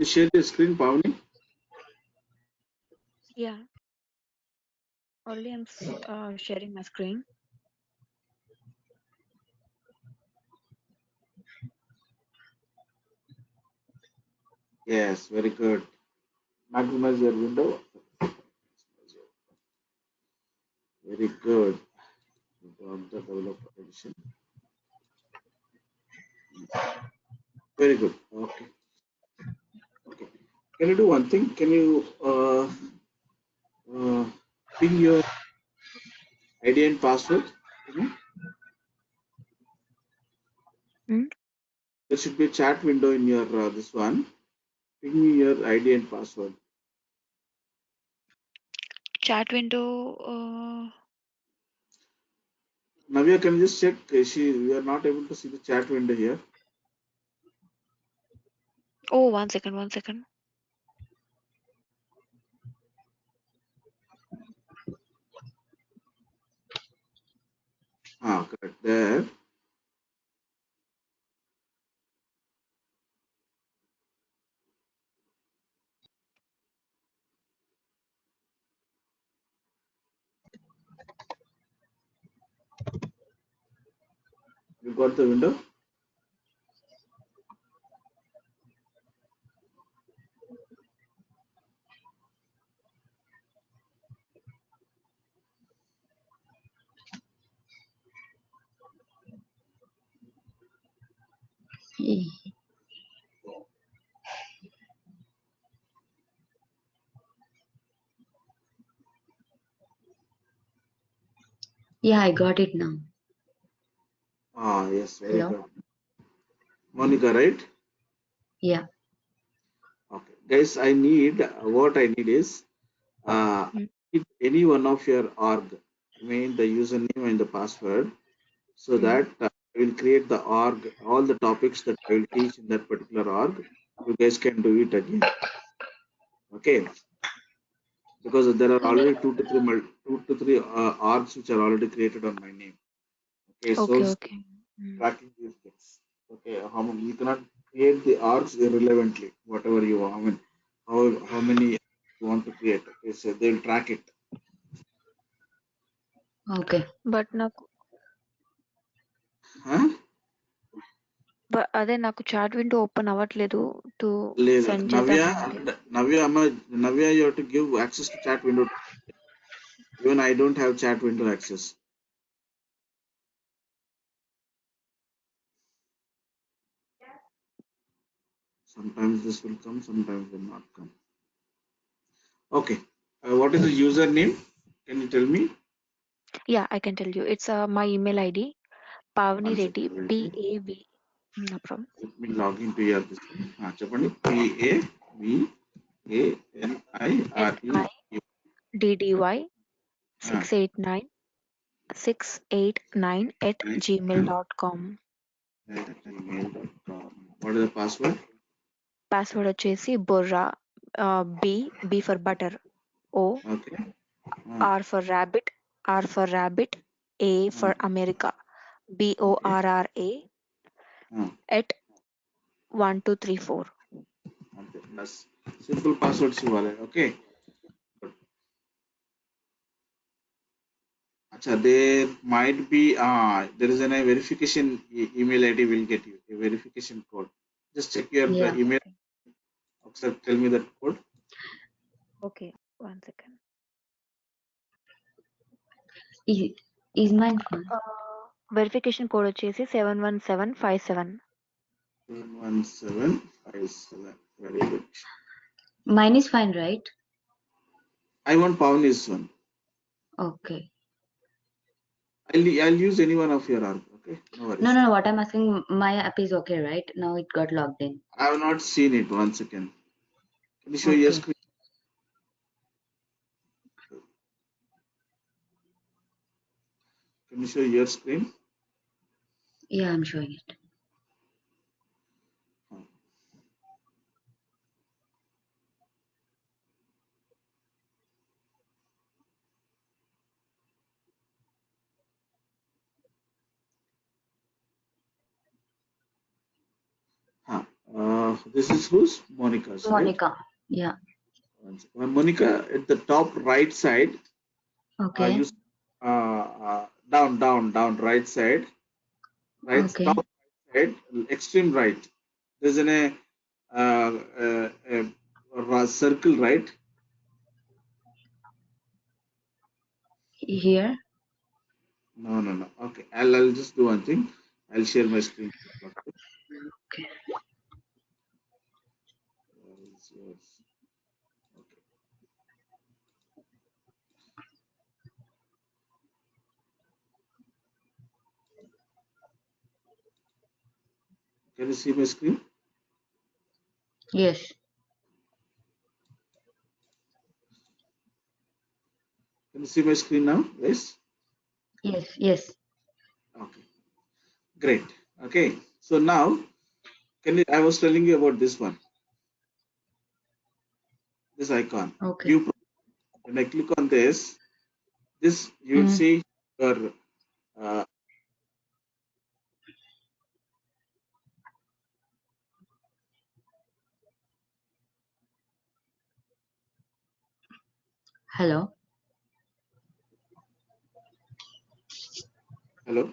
you share your screen, Pavni? Yeah. Only I'm sharing my screen. Yes, very good. Maximize your window. Very good. You got the developer edition. Very good. Okay. Okay. Can you do one thing? Can you ping your ID and password to me? Hmm? There should be a chat window in your this one. Ping me your ID and password. Chat window. Navya, can you just check? We are not able to see the chat window here. Oh, 1 second. 1 second. Ah, correct. There. You got the window? Yeah, I got it now. Ah, yes, very Hello? good. Monica, right? Yeah. Okay. Guys, I need, what I need is, Hmm. any one of your org, I mean the username and the password, so Hmm. that I will create the org, all the topics that I will teach in that particular org. You guys can do it again. Okay. Because there are How many? already two to three orgs which are already created on my name. Okay. So Okay. Okay. Hmm. tracking these things. Okay, you cannot create the arcs irrelevantly, whatever you want. I mean, how many you want to create. Okay, so they'll track it. Okay. Huh? అదే నాకు chat window open అవ్వట్లేదు to లేదు. Send Navya, చేద్దామంటే. Navya, you have to give access to chat window. Even I don't have chat window access. Sometimes this will come, sometimes will not come. Okay. What is the username? Can you tell me? Yeah, I can tell you. It's my email ID. Pavni One Reddy. second. PAV. No problem. Let me log into your this one. చెప్పండి. PAVANIRE. NIDDY Ah, 689 689 @gmail.com. gmail.com. What is the password? Password వచ్చేసి Borra. B for butter. O. Okay. Ah, R for rabbit. R for rabbit. A for ah, America. okay. BORRA Ah, at 1234. okay. That's simple passwords ఇవ్వాలి. Okay. Acha, there might be there is a verification email ID will get you a verification code. Just check your Yeah. email. Sir, tell me that code. Okay, 1 second. Is mine fine? Verification code వచ్చేసి 71757. 1757. Very good. Mine is fine, right? I want Pavani's one. Okay. I'll use any one of your arm. Okay, no worries. No. What I'm asking, my app is okay, right? Now it got logged in. I have not seen it. 1 second. Can you show your Okay. screen? Can you show your screen? Yeah, I'm showing it. Huh. This is who's Monica's, right? Monica. Yeah. Monica, at the top right side, Okay. you down right side, right Okay. top right side, extreme right. There's a circle, right? Here. No. Okay, I'll just do one thing. I'll share my screen. Okay. Okay. Where is yours? Okay. Can you see my screen? Yes. Can you see my screen now? Yes. Yes. Yes. Okay. Great. Okay. So now, I was telling you about this one, this icon. Okay. View. When I click on this, you will Mm. see your uh, Hello. hello.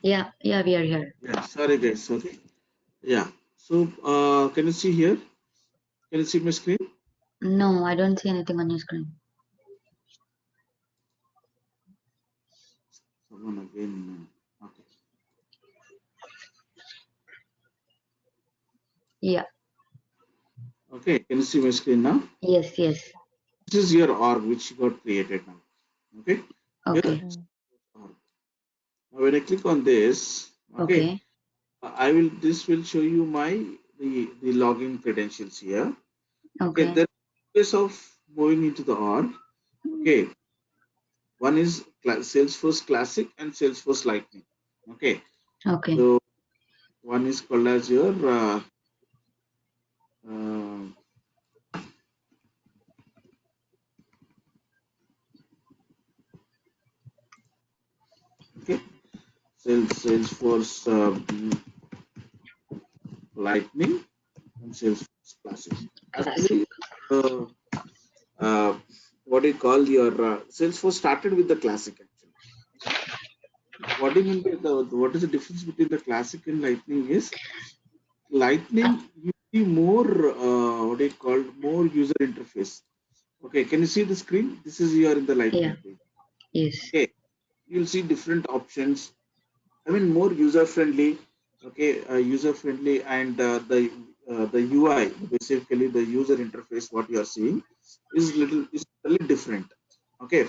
Yeah. Yeah. We are here. Yeah. Sorry, guys. Okay. Yeah. So can you see here? Can you see my screen? No, I don't see anything on your screen. Someone again. Okay. Yeah. Okay. Can you see my screen now? Yes. Yes. This is your org which got created now. Okay. Here Okay. is org. Now when I click on this, okay, Okay. I will. This will show you the login credentials here. Okay. Okay. There are ways of moving into the org. Okay. One is Salesforce Classic and Salesforce Lightning. Okay. Okay. So one is called as your uh, okay, Salesforce Lightning and Salesforce Classic. Classic. Actually, uh, uh, what do you call your Salesforce started with the Classic actually. What do you mean by what is the difference between the Classic and Lightning is Lightning you see more what do you call more user interface. Okay, can you see the screen? This is you are in the Yeah. Lightning page. Yes. Okay, you'll see different options. I mean, more user friendly. Okay, user friendly, and the UI, basically the user interface, what you are seeing, is little different. Okay,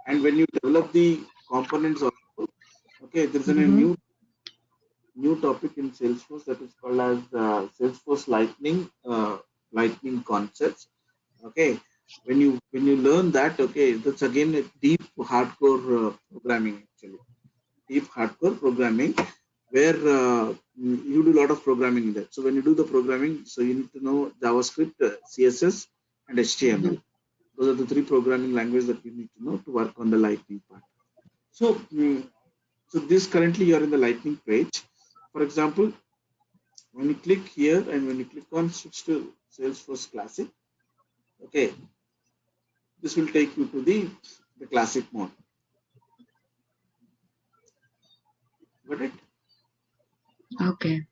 and when you develop the components also, okay, there's a Mm-hmm. new topic in Salesforce that is called as Salesforce Lightning concepts. Okay, when you learn that, okay, that's again a deep hardcore programming actually, deep hardcore programming where you do a lot of programming in that. So when you do the programming, so you need to know JavaScript, CSS, and Mm-hmm. HTML. Those are the three programming languages that you need to know to work on the Lightning part. So, so this currently you are in the Lightning page. For example, when you click here and when you click on switch to Salesforce Classic, okay, this will take you to the Classic mode. Got it? Okay.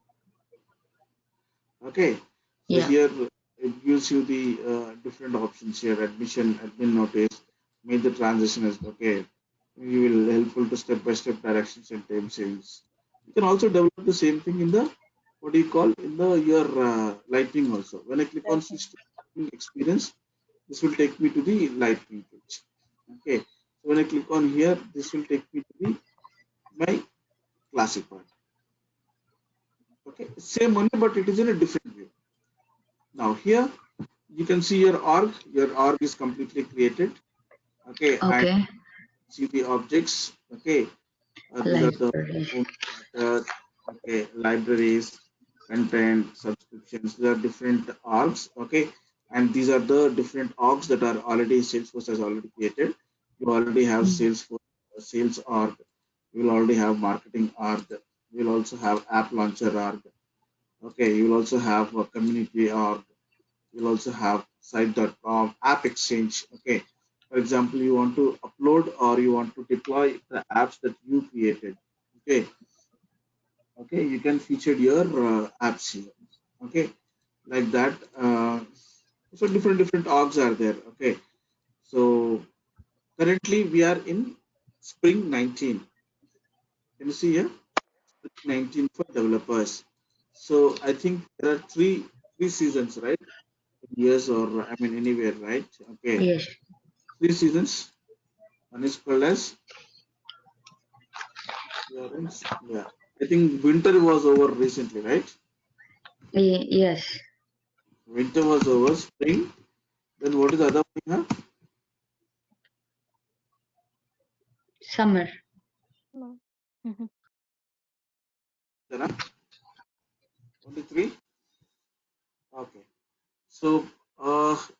Okay. So Yeah. here it gives you the different options here: admin notice, make the transition as okay. You will helpful to step-by-step directions and time savings. You can also develop the same thing in the what do you call in the your Lightning also. When I click on switch to Lightning experience, this will take me to the Lightning page. Okay. So when I click on here, this will take me to the my classic part. Okay. Same only, but it is in a different view. Now here you can see your org. Your org is completely created. Okay, and Okay. see the objects. Okay, these are the Library. home starter. Okay, libraries, content, subscriptions. There are different orgs. Okay, and these are the different orgs that are already Salesforce has already created. You already have Mm. Salesforce sales org. You will already have marketing org. You will also have app launcher org. Okay, you will also have a community, or you'll also have site.com, app exchange. Okay, for example, you want to upload or you want to deploy the apps that you created. Okay, okay, you can feature your apps here. Okay, like that. So different orgs are there. Okay, so currently we are in spring 19. Can you see here? Spring 19 for developers. So I think there are three seasons, right? Years, or I mean anywhere, right? Okay, Yes. three seasons. One is called as Florence. Yeah, I think winter was over recently, right? Yes. Winter was over, spring. Then what is the other one you have? Summer. No. Mhm. There are only three. Okay. So, acha,